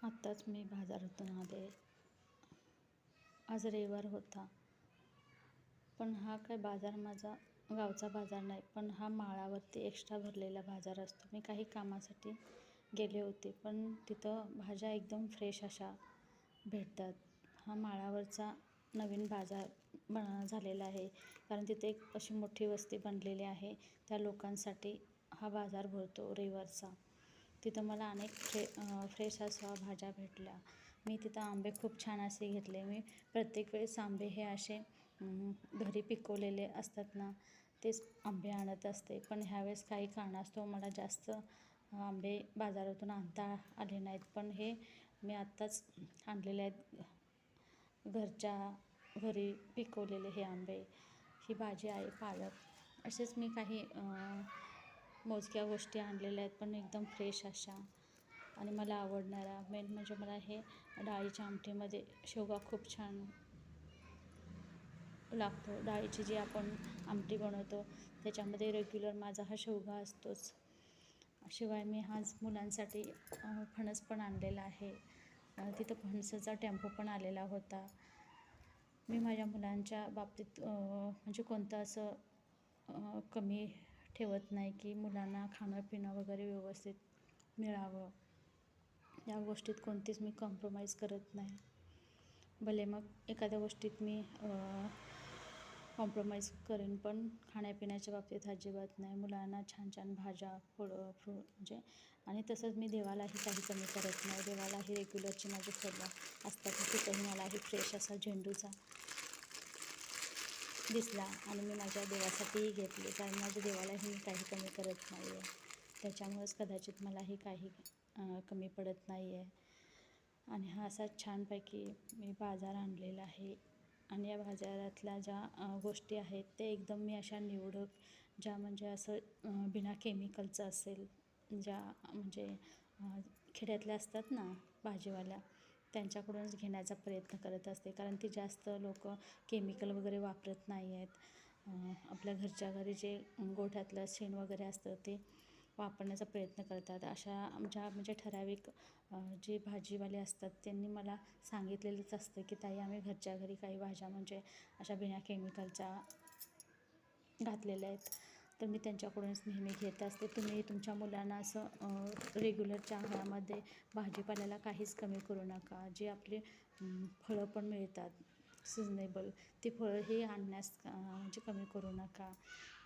आत्ताच मी बाजारातून आले. आज रविवार होता. पण हा काय बाजार माझा गावचा बाजार नाही, पण हा माळावरती एक्स्ट्रा भरलेला बाजार असतो. मी काही कामासाठी गेले होते, पण तिथं भाज्या एकदम फ्रेश अशा भेटतात. हा माळावरचा नवीन बाजार झालेला आहे, कारण तिथे एक अशी मोठी वस्ती बनलेली आहे. त्या लोकांसाठी हा बाजार भरतो रविवारचा. तिथं मला अनेक फ्रेश अशा भाज्या भेटल्या. मी तिथं आंबे खूप छान असे घेतले. मी प्रत्येक वेळेस आंबे हे असे घरी पिकवलेले असतात ना, तेच आंबे आणत असते. पण ह्यावेळेस काही कारणास्तव मला जास्त आंबे बाजारातून आणता आले नाहीत. पण हे मी आत्ताच आणलेले आहेत, घरच्या घरी पिकवलेले हे आंबे. ही भाजी आहे पालक. असेच मी काही मोजक्या गोष्टी आणलेल्या आहेत, पण एकदम फ्रेश अशा आणि मला आवडणारा. मेन म्हणजे मला हे डाळीच्या आमटीमध्ये शेवगा खूप छान लागतो. डाळीची जी आपण आमटी बनवतो त्याच्यामध्ये रेग्युलर माझा हा शेवगा असतोच. शिवाय मी आज मुलांसाठी फणस पण आणलेला आहे. तिथं फणसाचा टेम्पो पण आलेला होता. मी माझ्या मुलांच्या बाबतीत म्हणजे कोणतं असं कमी ठेवत नाही, की मुलांना खाणं पिणं वगैरे व्यवस्थित मिळावं. या गोष्टीत कोणतीच मी कॉम्प्रोमाइज करत नाही. भले मग एखाद्या गोष्टीत मी कॉम्प्रोमाइज करेन, पण खाण्यापिण्याच्या बाबतीत अजिबात नाही. मुलांना छान छान भाज्या, फळं, म्हणजे आणि तसंच मी देवालाही काही कमी करत नाही. देवालाही रेग्युलरची माझी फळं असतात. तिथंही मलाही फ्रेश असा झेंडूचा दिसला आणि मी माझ्या देवासाठीही घेतले, कारण माझ्या देवालाही मी काही कमी करत नाही आहे. त्याच्यामुळेच कदाचित मलाही काही कमी पडत नाही आहे. आणि हा असा छानपैकी मी बाजार आणलेला आहे. आणि या बाजारातल्या ज्या गोष्टी आहेत ते एकदम मी अशा निवडक, ज्या म्हणजे असं बिना केमिकलचं असेल, ज्या म्हणजे खेड्यातल्या असतात ना भाजीवाल्या, त्यांच्याकडूनच घेण्याचा प्रयत्न करत असते. कारण ती जास्त लोक केमिकल वगैरे वापरत नाही आहेत. आपल्या घरच्या घरी जे गोठ्यातलं शेण वगैरे असतं ते वापरण्याचा प्रयत्न करतात. अशा ज्या म्हणजे ठराविक जे भाजीवाले असतात त्यांनी मला सांगितलेलंच असतं, की ताई आम्ही घरच्या घरी काही भाज्या म्हणजे अशा बिना केमिकलच्या घातलेल्या आहेत. तर मी त्यांच्याकडूनच नेहमी घेत असते. तुम्ही तुमच्या मुलांना असं रेग्युलरच्या आहारामध्ये भाजीपाल्याला काहीच कमी करू नका. जे आपले फळं पण मिळतात सिजनेबल, ती फळंही आणण्यास म्हणजे कमी करू नका.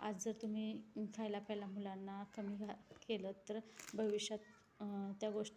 आज जर तुम्ही खायला प्यायला मुलांना कमी केलं तर भविष्यात त्या गोष्टी